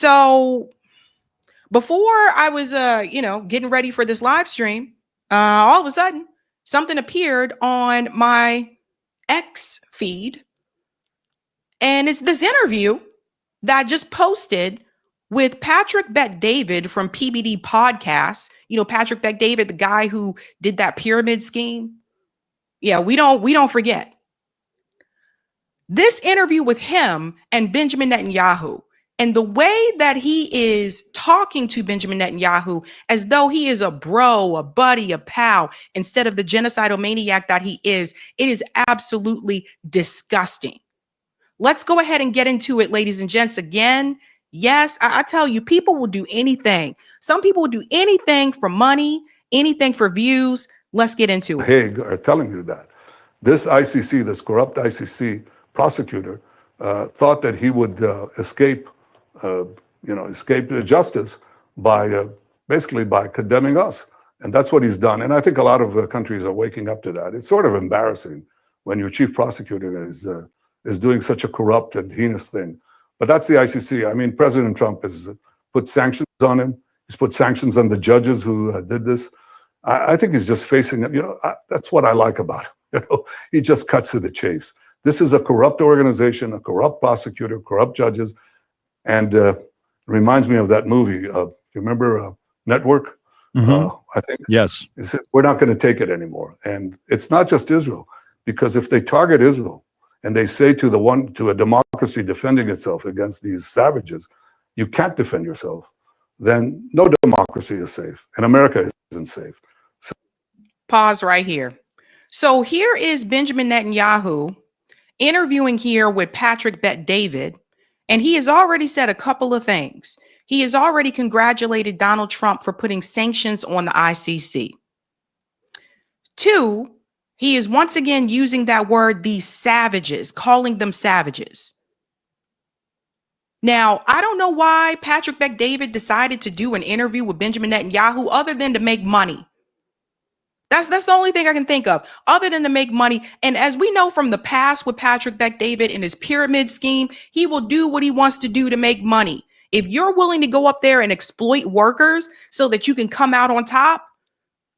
So before I was, getting ready for this live stream, all of a sudden something appeared on my X feed, and it's this interview that I just posted with Patrick Bet-David from PBD Podcasts. You know, Patrick Bet-David, the guy who did that pyramid scheme. Yeah, we don't forget. This interview with him and Benjamin Netanyahu, and the way that he is talking to Benjamin Netanyahu as though he is a bro, a buddy, a pal, instead of the genocidal maniac that he is, it is absolutely disgusting. Let's go ahead and get into it, ladies and gents. Again, yes, I tell you, people will do anything. Some people will do anything for money, anything for views. Let's get into it. Hague are telling you that. This ICC, this corrupt ICC prosecutor, thought that he would escape justice by basically by condemning us. And that's what he's done. And I think a lot of countries are waking up to that. It's sort of embarrassing when your chief prosecutor is doing such a corrupt and heinous thing. But that's the ICC. I mean, President Trump has put sanctions on him. He's put sanctions on the judges who did this. I think he's just facing, that's what I like about him. He just cuts to the chase. This is a corrupt organization, a corrupt prosecutor, corrupt judges. And reminds me of that movie. You remember Network? Mm-hmm. I think. Yes. We're not going to take it anymore. And it's not just Israel, because if they target Israel and they say to a democracy defending itself against these savages, you can't defend yourself, then no democracy is safe, and America isn't safe. Pause right here. So here is Benjamin Netanyahu interviewing here with Patrick Bet-David, and he has already said a couple of things. He has already congratulated Donald Trump for putting sanctions on the ICC. 2, he is once again using that word, these savages, calling them savages. Now, I don't know why Patrick Bet-David decided to do an interview with Benjamin Netanyahu other than to make money. That's the only thing I can think of, other than to make money. And as we know from the past with Patrick Bet-David and his pyramid scheme, he will do what he wants to do to make money. If you're willing to go up there and exploit workers so that you can come out on top,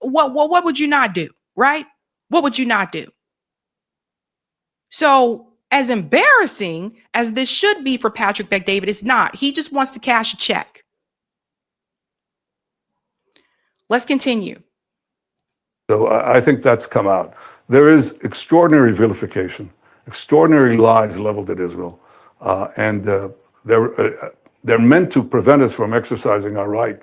what would you not do, right? What would you not do? So as embarrassing as this should be for Patrick Bet-David, it's not. He just wants to cash a check. Let's continue. So I think that's come out. There is extraordinary vilification, extraordinary lies leveled at Israel, and they're meant to prevent us from exercising our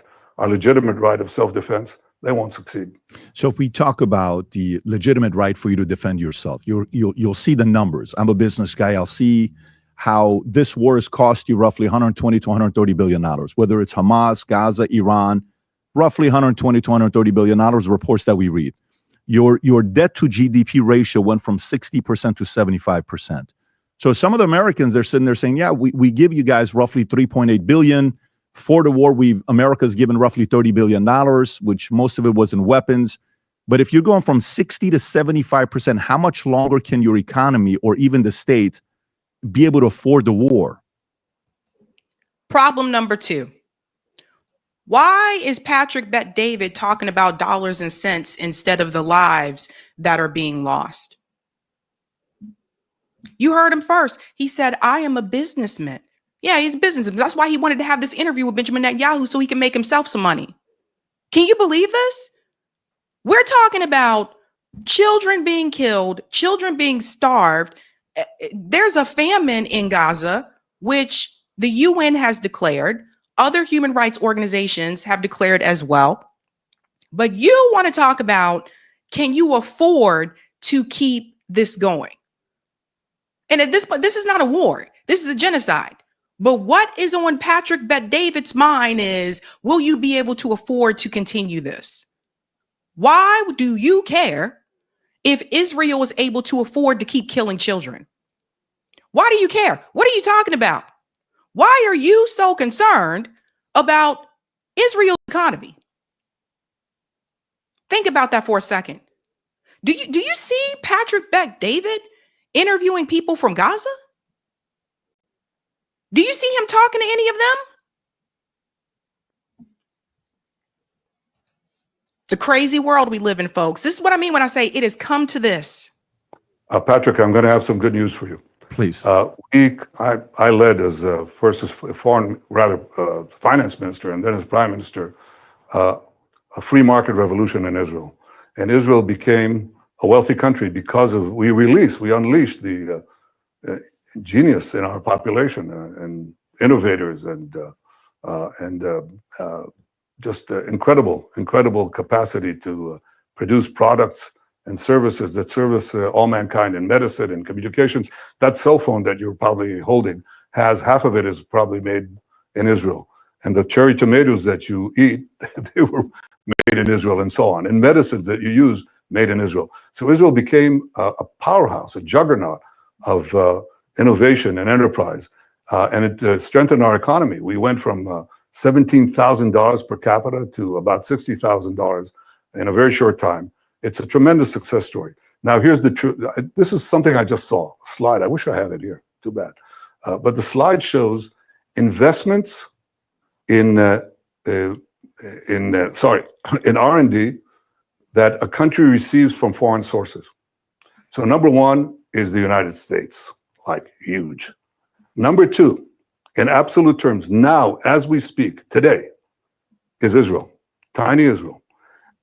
legitimate right of self-defense. They won't succeed. So if we talk about the legitimate right for you to defend yourself, you'll see the numbers. I'm a business guy. I'll see how this war has cost you roughly 120 to 130 billion dollars, whether it's Hamas, Gaza, Iran. Roughly 120 to 130 billion dollars, reports that we read. Your debt to GDP ratio went from 60% to 75%. So some of the Americans, they're sitting there saying, yeah, we give you guys roughly 3.8 billion. For the war, America's given roughly $30 billion, which most of it was in weapons. But if you're going from 60 to 75%, how much longer can your economy or even the state be able to afford the war? Problem number 2. Why is Patrick Bet-David talking about dollars and cents instead of the lives that are being lost? You heard him first. He said, I am a businessman. Yeah, he's a businessman. That's why he wanted to have this interview with Benjamin Netanyahu so he can make himself some money. Can you believe this? We're talking about children being killed, children being starved. There's a famine in Gaza, which the UN has declared. Other human rights organizations have declared as well. But you want to talk about, can you afford to keep this going? And at this point, this is not a war. This is a genocide. But what is on Patrick Bet-David's mind is, will you be able to afford to continue this? Why do you care if Israel is able to afford to keep killing children? Why do you care? What are you talking about? Why are you so concerned about Israel's economy? Think about that for a second. Do you see Patrick Bet-David interviewing people from Gaza? Do you see him talking to any of them? It's a crazy world we live in, folks. This is what I mean when I say it has come to this. Patrick, I'm going to have some good news for you. Please. I led first as finance minister and then as prime minister, a free market revolution in Israel. And Israel became a wealthy country because we unleashed the genius in our population and innovators and just incredible capacity to produce products and services that service all mankind in medicine and communications. That cell phone that you're probably holding half of it is probably made in Israel. And the cherry tomatoes that you eat, they were made in Israel and so on. And medicines that you use, made in Israel. So Israel became a powerhouse, a juggernaut of innovation and enterprise. And it strengthened our economy. We went from $17,000 per capita to about $60,000 in a very short time. It's a tremendous success story. Now, here's the truth. This is something I just saw, a slide. I wish I had it here. Too bad. But the slide shows investments in R&D that a country receives from foreign sources. So number one is the United States, like huge. Number two, in absolute terms, now as we speak today, is Israel, tiny Israel.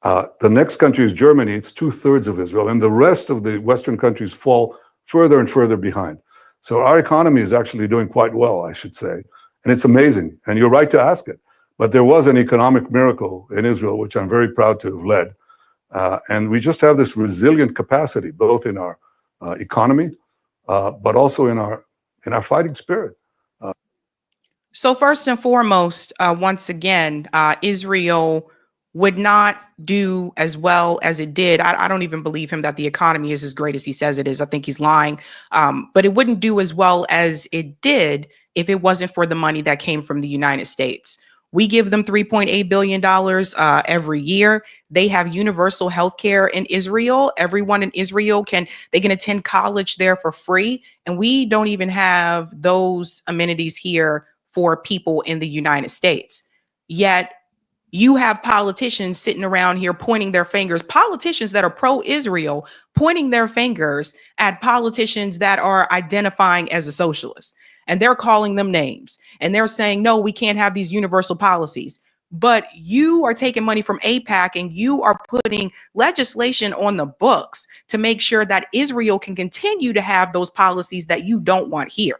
The next country is Germany. It's 2/3 of Israel, and the rest of the Western countries fall further and further behind. So our economy is actually doing quite well, I should say, and it's amazing. And you're right to ask it. But there was an economic miracle in Israel, which I'm very proud to have led, and we just have this resilient capacity, both in our economy, but also in our fighting spirit. So first and foremost, once again, Israel would not do as well as it did. I don't even believe him that the economy is as great as he says it is. I think he's lying. But it wouldn't do as well as it did if it wasn't for the money that came from the United States. We give them $3.8 billion every year. They have universal health care in Israel. Everyone in Israel can attend college there for free. And we don't even have those amenities here for people in the United States. Yet you have politicians sitting around here pointing their fingers, politicians that are pro-Israel, pointing their fingers at politicians that are identifying as a socialist. And they're calling them names. And they're saying, no, we can't have these universal policies. But you are taking money from AIPAC and you are putting legislation on the books to make sure that Israel can continue to have those policies that you don't want here.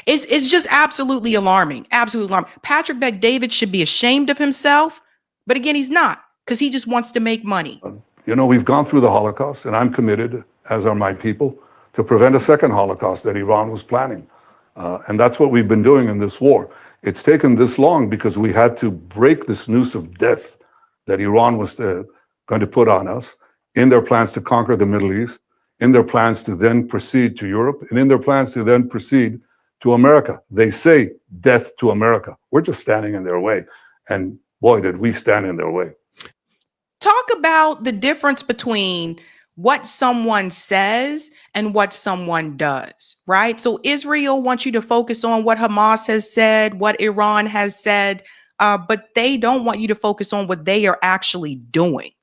It's just absolutely alarming. Absolutely alarming. Patrick Bet-David should be ashamed of himself. But again, he's not, because he just wants to make money. We've gone through the Holocaust, and I'm committed, as are my people, to prevent a second Holocaust that Iran was planning. And that's what we've been doing in this war. It's taken this long because we had to break this noose of death that Iran was going to put on us in their plans to conquer the Middle East, in their plans to then proceed to Europe, and in their plans to then proceed to America. They say death to America. We're just standing in their way. And boy, did we stand in their way. Talk about the difference between what someone says and what someone does, right? So Israel wants you to focus on what Hamas has said, what Iran has said, but they don't want you to focus on what they are actually doing.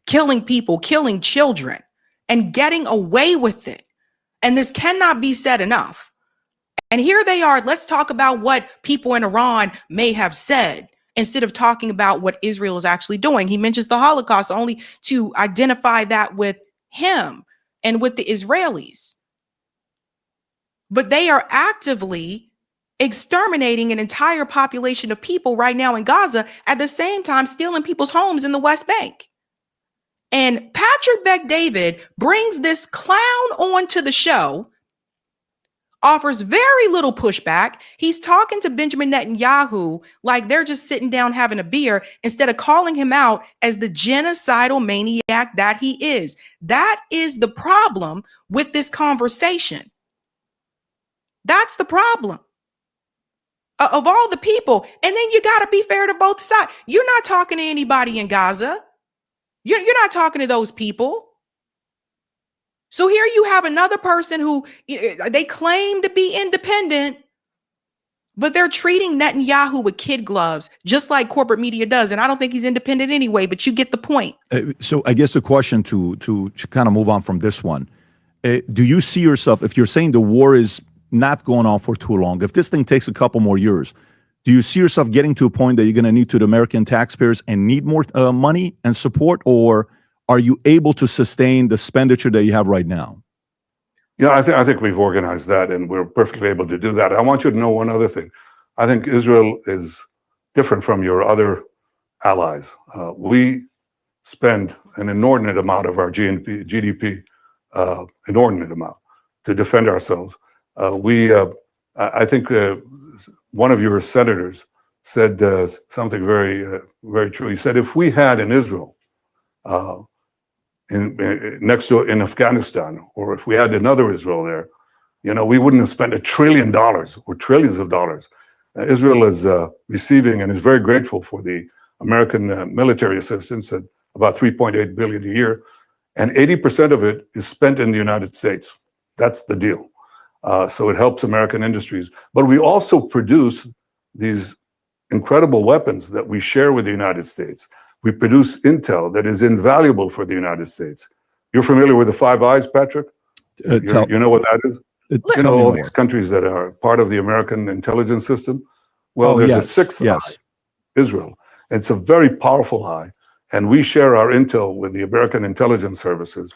Killing people, killing children, and getting away with it. And this cannot be said enough. And here they are. Let's talk about what people in Iran may have said instead of talking about what Israel is actually doing. He mentions the Holocaust only to identify that with him and with the Israelis. But they are actively exterminating an entire population of people right now in Gaza, at the same time stealing people's homes in the West Bank. And Patrick Bet-David brings this clown onto the show, offers very little pushback. He's talking to Benjamin Netanyahu like they're just sitting down having a beer instead of calling him out as the genocidal maniac that he is. That is the problem with this conversation. That's the problem. Of all the people. And then you got to be fair to both sides. You're not talking to anybody in Gaza. You're not talking to those people. So here you have another person who they claim to be independent, But they're treating Netanyahu with kid gloves, just like corporate media does. And I don't think he's independent anyway, but you get the point. So I guess the question to kind of move on from this one, do you see yourself, if you're saying the war is not going on for too long, if this thing takes a couple more years, do you see yourself getting to a point that you're going to need to the American taxpayers and need more money and support, or are you able to sustain the expenditure that you have right now? Yeah, I think we've organized that, and we're perfectly able to do that. I want you to know one other thing. I think Israel is different from your other allies. We spend an inordinate amount of our GDP, inordinate amount, to defend ourselves. I think one of your senators said something very, very true. He said, if we had in Israel, next to in Afghanistan, or if we had another Israel there, we wouldn't have spent $1 trillion or trillions of dollars. Israel is receiving and is very grateful for the American military assistance at about $3.8 billion a year, and 80% of it is spent in the United States. That's the deal. So it helps American industries, but we also produce these incredible weapons that we share with the United States. We produce intel that is invaluable for the United States. You're familiar with the Five Eyes, Patrick? You know what that is? All these countries that are part of the American intelligence system. Well, there's a sixth eye, Israel. It's a very powerful eye, and we share our intel with the American intelligence services,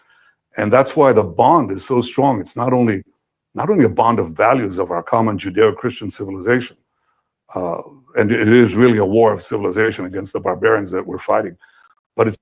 and that's why the bond is so strong. It's not only a bond of values of our common Judeo-Christian civilization, and it is really a war of civilization against the barbarians that we're fighting. But it's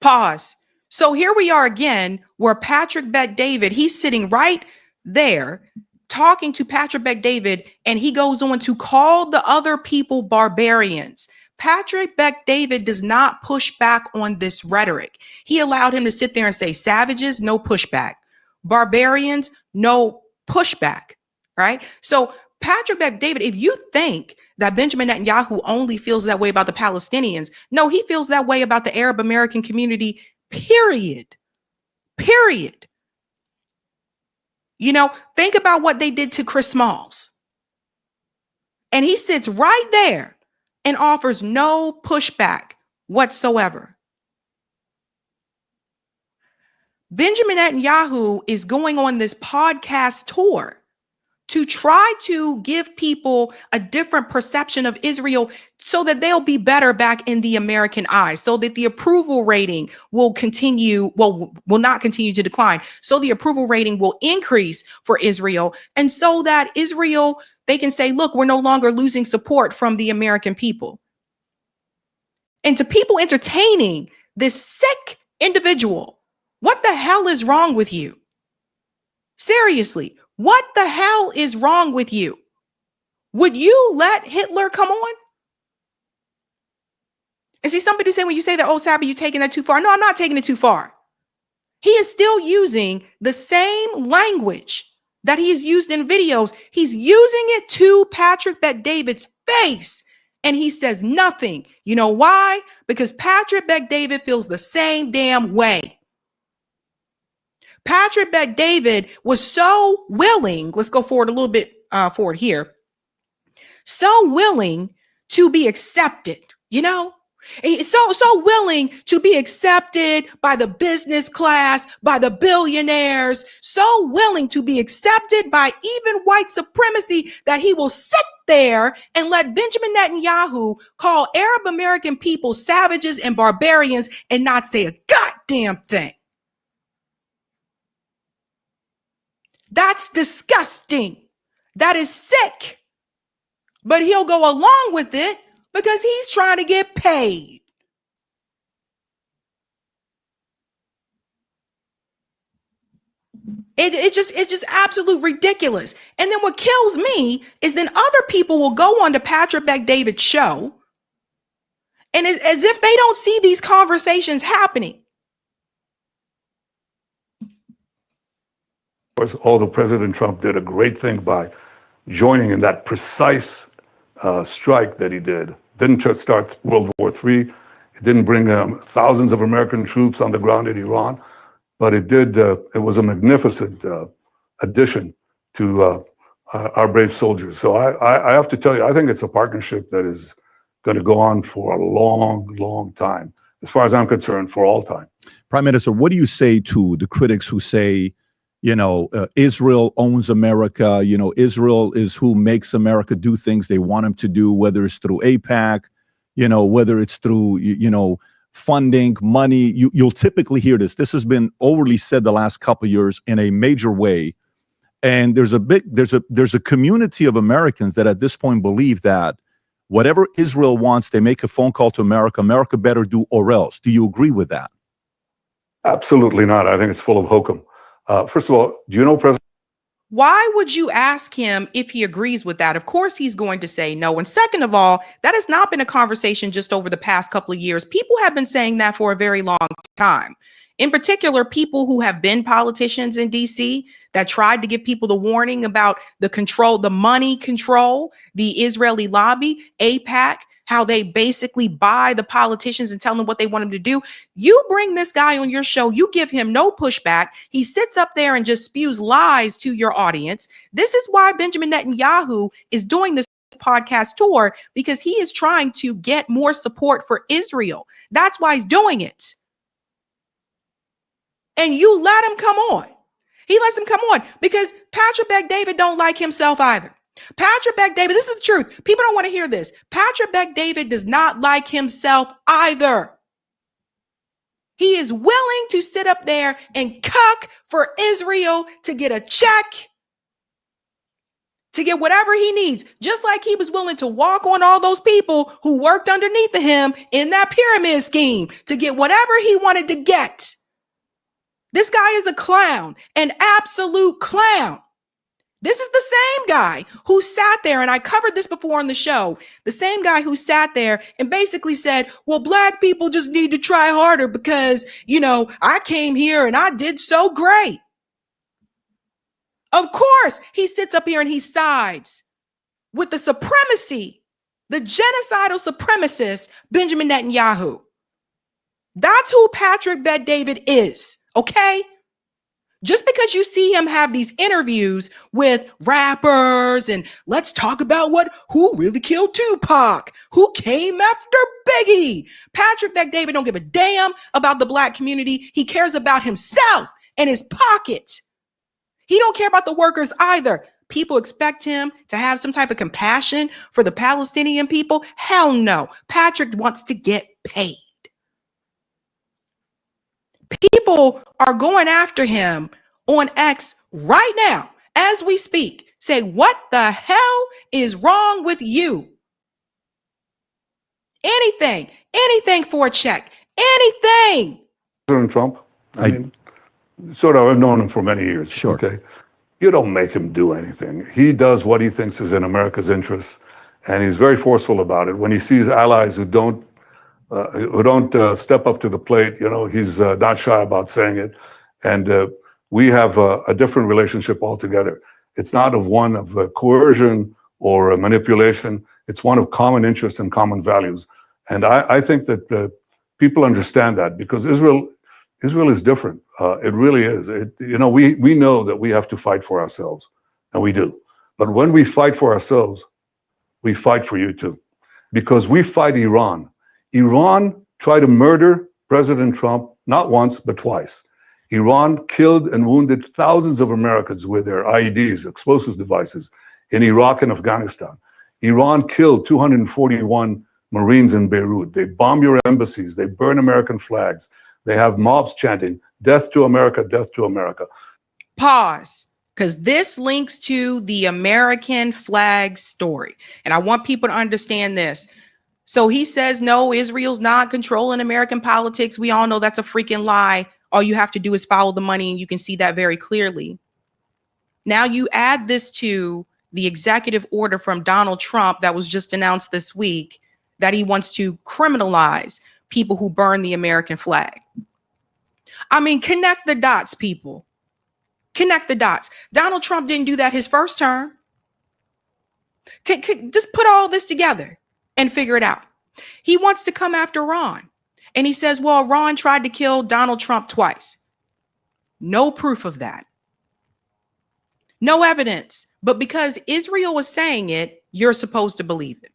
pause. So here we are again, where Patrick Bet-David, he's sitting right there talking to Patrick Bet-David, and he goes on to call the other people barbarians. Patrick Bet-David does not push back on this rhetoric. He allowed him to sit there and say savages, no pushback. Barbarians, no pushback, right? So Patrick Bet-David, if you think that Benjamin Netanyahu only feels that way about the Palestinians, no, he feels that way about the Arab American community, period. Period. Think about what they did to Chris Smalls. And he sits right there and offers no pushback whatsoever. Benjamin Netanyahu is going on this podcast tour to try to give people a different perception of Israel so that they'll be better back in the American eyes, so that the approval rating will not continue to decline. So the approval rating will increase for Israel. And so that Israel, they can say, look, we're no longer losing support from the American people. And to people entertaining this sick individual, what the hell is wrong with you? Seriously. What the hell is wrong with you? Would you let Hitler come on? And see, somebody say when you say that, oh, Sabby, you're taking that too far. No, I'm not taking it too far. He is still using the same language that he has used in videos. He's using it to Patrick Bet-David's face, and he says nothing. You know why? Because Patrick Bet-David feels the same damn way. Patrick Bet-David was so willing, let's go forward a little bit forward here, so willing to be accepted, so willing to be accepted by the business class, by the billionaires, so willing to be accepted by even white supremacy that he will sit there and let Benjamin Netanyahu call Arab American people savages and barbarians and not say a goddamn thing. That's disgusting. That is sick. But he'll go along with it because he's trying to get paid. It's just absolute ridiculous. And then what kills me is then other people will go on to Patrick Bet-David's show, and as if they don't see these conversations happening. Although President Trump did a great thing by joining in that precise strike that he did. Didn't just start World War III. It didn't bring thousands of American troops on the ground in Iran, but it did. It was a magnificent addition to our brave soldiers. So I have to tell you, I think it's a partnership that is going to go on for a long, long time. As far as I'm concerned, for all time. Prime Minister, what do you say to the critics who say, Israel owns America, Israel is who makes America do things they want them to do, whether it's through AIPAC, whether it's through, funding, money. You'll typically hear this. This has been overly said the last couple of years in a major way. And there's a community of Americans that at this point believe that whatever Israel wants, they make a phone call to America. America better do or else. Do you agree with that? Absolutely not. I think it's full of hokum. First of all, do you know President? Why would you ask him if he agrees with that? Of course, he's going to say no. And second of all, that has not been a conversation just over the past couple of years. People have been saying that for a very long time. In particular, people who have been politicians in DC that tried to give people the warning about the control, the money control, the Israeli lobby, AIPAC, how they basically buy the politicians and tell them what they want them to do. You bring this guy on your show, you give him no pushback. He sits up there and just spews lies to your audience. This is why Benjamin Netanyahu is doing this podcast tour, because he is trying to get more support for Israel. That's why he's doing it. And you let him come on. He lets him come on because Patrick Bet-David don't like himself either. Patrick Bet-David, this is the truth. People don't want to hear this. Patrick Bet-David does not like himself either. He is willing to sit up there and cuck for Israel to get a check, to get whatever he needs, just like he was willing to walk on all those people who worked underneath of him in that pyramid scheme to get whatever he wanted to get. This guy is a clown, an absolute clown. This is the same guy who sat there, and I covered this before on the show, the same guy who sat there and basically said, well, black people just need to try harder because, I came here and I did so great. Of course, he sits up here and he sides with the supremacy, the genocidal supremacist, Benjamin Netanyahu. That's who Patrick Bet-David is, okay? Just because you see him have these interviews with rappers and let's talk about who really killed Tupac, who came after Biggie. Patrick Bet-David don't give a damn about the black community. He cares about himself and his pocket. He don't care about the workers either. People expect him to have some type of compassion for the Palestinian people. Hell no. Patrick wants to get paid. People are going after him on X right now as we speak. Say, what the hell is wrong with you? Anything for a check, anything. President Trump, I mean, sort of, I've known him for many years. Sure. Okay. You don't make him do anything. He does what he thinks is in America's interest, and he's very forceful about it. When he sees allies who don't step up to the plate, he's not shy about saying it. And we have a different relationship altogether. It's not one of coercion or manipulation. It's one of common interests and common values. And I think that people understand that because Israel is different. It really is. We know that we have to fight for ourselves, and we do. But when we fight for ourselves, we fight for you too, because we fight Iran. Iran tried to murder President Trump not once, but twice. Iran killed and wounded thousands of Americans with their IEDs, explosive devices, in Iraq and Afghanistan. Iran killed 241 Marines in Beirut. They bomb your embassies. They burn American flags. They have mobs chanting, "Death to America, death to America." Pause, because this links to the American flag story. And I want people to understand this. So he says, no, Israel's not controlling American politics. We all know that's a freaking lie. All you have to do is follow the money, and you can see that very clearly. Now you add this to the executive order from Donald Trump that was just announced this week that he wants to criminalize people who burn the American flag. I mean, connect the dots, people. Connect the dots. Donald Trump didn't do that his first term. Just put all this together and figure it out. He wants to come after Ron. And he says, well, Ron tried to kill Donald Trump twice. No proof of that. No evidence. But because Israel was saying it, you're supposed to believe it.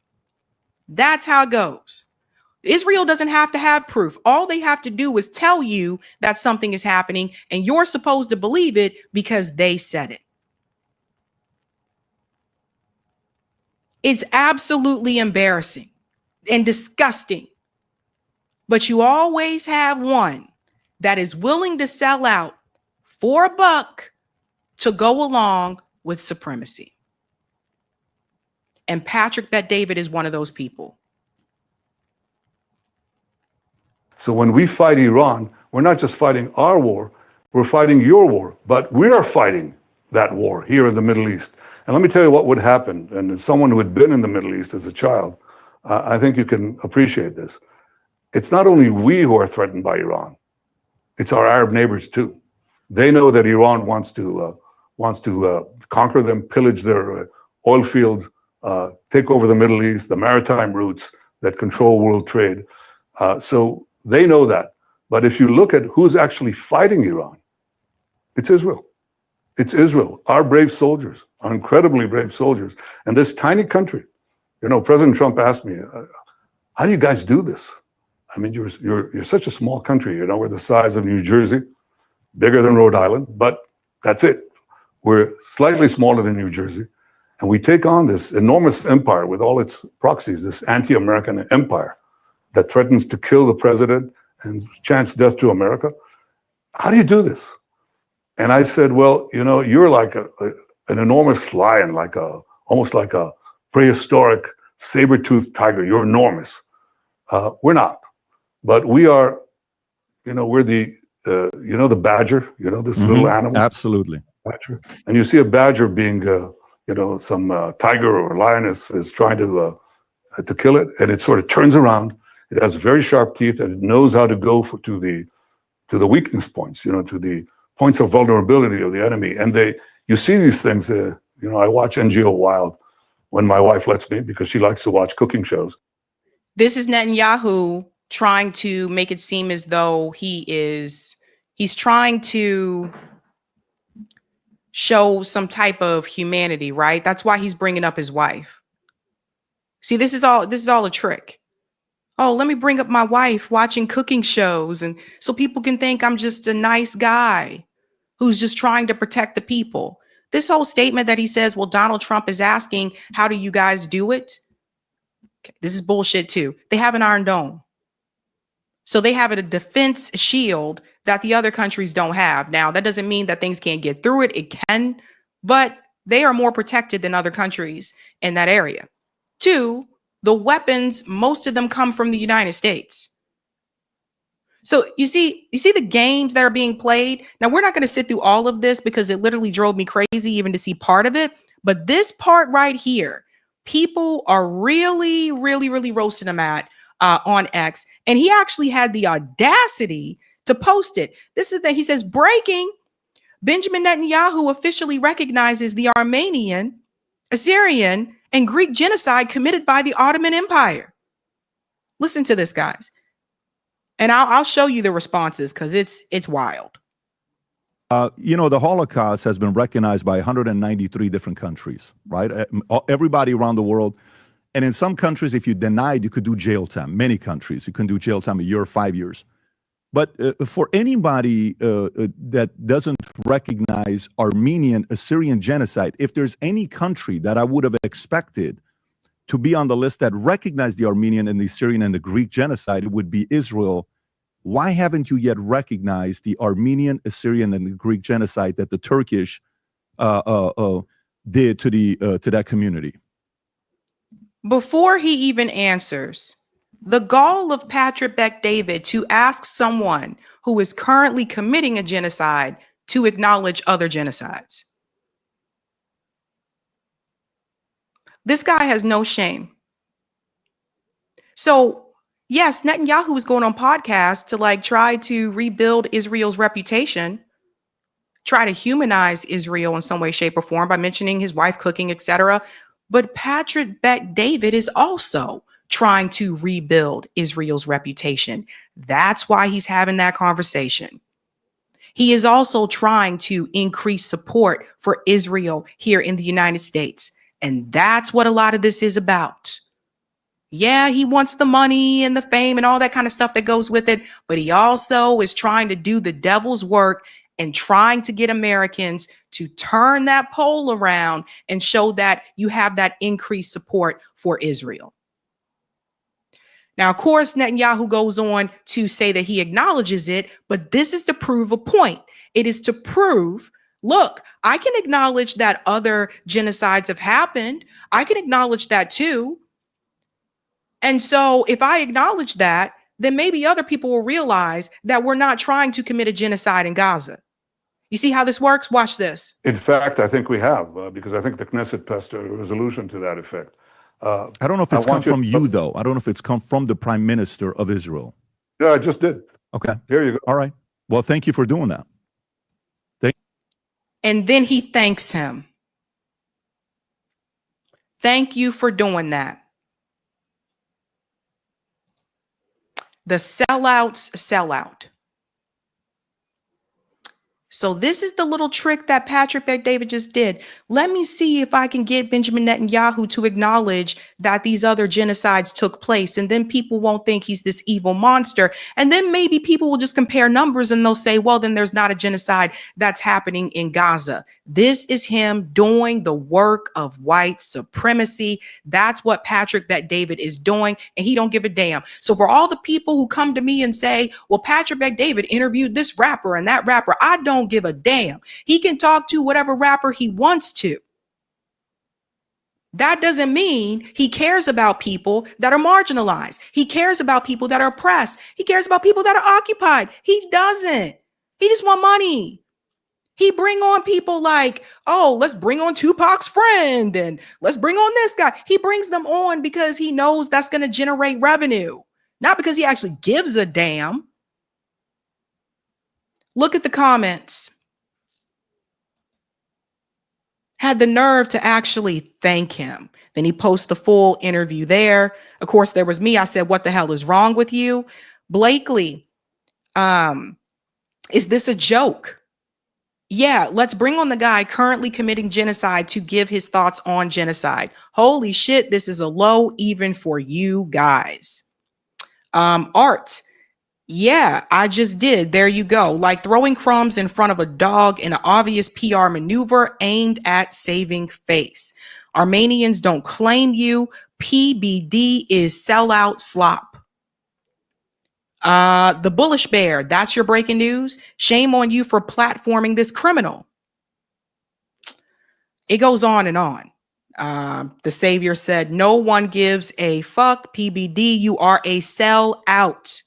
That's how it goes. Israel doesn't have to have proof. All they have to do is tell you that something is happening, and you're supposed to believe it because they said it. It's absolutely embarrassing and disgusting. But you always have one that is willing to sell out for $1 to go along with supremacy. And Patrick Bet-David is one of those people. So when we fight Iran, we're not just fighting our war, we're fighting your war, but we are fighting that war here in the Middle East. And let me tell you what would happen. And as someone who had been in the Middle East as a child, I think you can appreciate this. It's not only we who are threatened by Iran, it's our Arab neighbors too. They know that Iran wants to conquer them, pillage their oil fields, take over the Middle East, the maritime routes that control world trade. So they know that. But if you look at who's actually fighting Iran, it's Israel. It's Israel, our brave soldiers, our incredibly brave soldiers. And this tiny country, you know, President Trump asked me, how do you guys do this? I mean, you're such a small country, you know, we're the size of New Jersey, bigger than Rhode Island, but that's it. We're slightly smaller than New Jersey. And we take on this enormous empire with all its proxies, this anti-American empire that threatens to kill the president and chance death to America. How do you do this? And I said, well, you know, you're like an enormous lion, almost like a prehistoric saber-toothed tiger. You're enormous. We're not, but we are, you know, we're the, you know, the badger, you know, this little animal. Absolutely. Badger. And you see a badger being, you know, some tiger or lioness is trying to kill it, and it sort of turns around. It has very sharp teeth, and it knows how to go to the weakness points, you know, to the points of vulnerability of the enemy. And you see these things, you know, I watch NGO Wild when my wife lets me because she likes to watch cooking shows. This is Netanyahu trying to make it seem as though he's trying to show some type of humanity, right? That's why he's bringing up his wife. See, this is all a trick. Oh, let me bring up my wife watching cooking shows, and so people can think I'm just a nice guy who's just trying to protect the people. This whole statement that he says, well, Donald Trump is asking, how do you guys do it? Okay, this is bullshit too. They have an Iron Dome. So they have a defense shield that the other countries don't have. Now, that doesn't mean that things can't get through it. It can, but they are more protected than other countries in that area. 2, the weapons, most of them come from the United States. So you see the games that are being played. Now, we're not going to sit through all of this because it literally drove me crazy even to see part of it. But this part right here, people are really, really, really roasting him at on X. And he actually had the audacity to post it. This is that he says, breaking, Benjamin Netanyahu officially recognizes the Armenian, Assyrian, and Greek genocide committed by the Ottoman Empire. Listen to this, guys. And I'll show you the responses because it's wild. You know, the Holocaust has been recognized by 193 different countries, right? Everybody around the world. And in some countries, if you denied, you could do jail time. Many countries, you can do jail time a year, 5 years. But for anybody that doesn't recognize Armenian Assyrian genocide, if there's any country that I would have expected to be on the list that recognized the Armenian and the Assyrian and the Greek genocide, it would be Israel. Why haven't you yet recognized the Armenian, Assyrian, and the Greek genocide that the Turkish did to that community? Before he even answers, the goal of Patrick Bet-David to ask someone who is currently committing a genocide to acknowledge other genocides. This guy has no shame. So, yes, Netanyahu is going on podcasts to try to rebuild Israel's reputation, try to humanize Israel in some way, shape, or form by mentioning his wife cooking, etc. But Patrick Bet-David is also trying to rebuild Israel's reputation. That's why he's having that conversation. He is also trying to increase support for Israel here in the United States. And that's what a lot of this is about. Yeah, he wants the money and the fame and all that kind of stuff that goes with it. But he also is trying to do the devil's work and trying to get Americans to turn that poll around and show that you have that increased support for Israel. Now, of course, Netanyahu goes on to say that he acknowledges it, but this is to prove a point. It is to prove, look, I can acknowledge that other genocides have happened. I can acknowledge that too. And so if I acknowledge that, then maybe other people will realize that we're not trying to commit a genocide in Gaza. You see how this works? Watch this. In fact, I think we have, because I think the Knesset passed a resolution to that effect. I don't know if it's come from you, though. I don't know if it's come from the Prime Minister of Israel. Yeah, I just did. Okay. Here you go. All right. Well, thank you for doing that. And then he thanks him. Thank you for doing that. The sellouts sell out. So this is the little trick that Patrick Bet-David just did. Let me see if I can get Benjamin Netanyahu to acknowledge that these other genocides took place. And then people won't think he's this evil monster. And then maybe people will just compare numbers and they'll say, well, then there's not a genocide that's happening in Gaza. This is him doing the work of white supremacy. That's what Patrick Bet-David is doing. And he don't give a damn. So for all the people who come to me and say, well, Patrick Bet-David interviewed this rapper and that rapper, I don't give a damn. He can talk to whatever rapper he wants to. That doesn't mean he cares about people that are marginalized. He cares about people that are oppressed. He cares about people that are occupied. He doesn't. He just want money. He bring on people like, oh, let's bring on Tupac's friend and let's bring on this guy. He brings them on because he knows that's going to generate revenue, not because he actually gives a damn. Look at the comments. Had the nerve to actually thank him. Then he posts the full interview there. Of course, there was me. I said, what the hell is wrong with you? Blakely, is this a joke? Yeah, let's bring on the guy currently committing genocide to give his thoughts on genocide. Holy shit, this is a low even for you guys. Art. Yeah, I just did. There you go. Like throwing crumbs in front of a dog in an obvious PR maneuver aimed at saving face. Armenians don't claim you. PBD is sellout slop. The Bullish Bear, that's your breaking news. Shame on you for platforming this criminal. It goes on and on. The Savior said, no one gives a fuck. PBD, you are a sellout.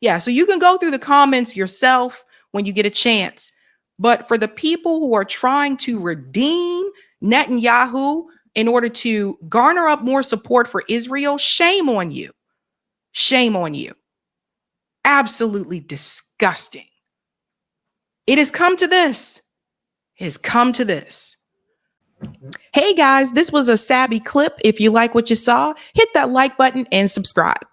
Yeah, so you can go through the comments yourself when you get a chance. But for the people who are trying to redeem Netanyahu in order to garner up more support for Israel, shame on you. Shame on you. Absolutely disgusting. It has come to this. It has come to this. Hey guys, this was a Sabby clip. If you like what you saw, hit that like button and subscribe.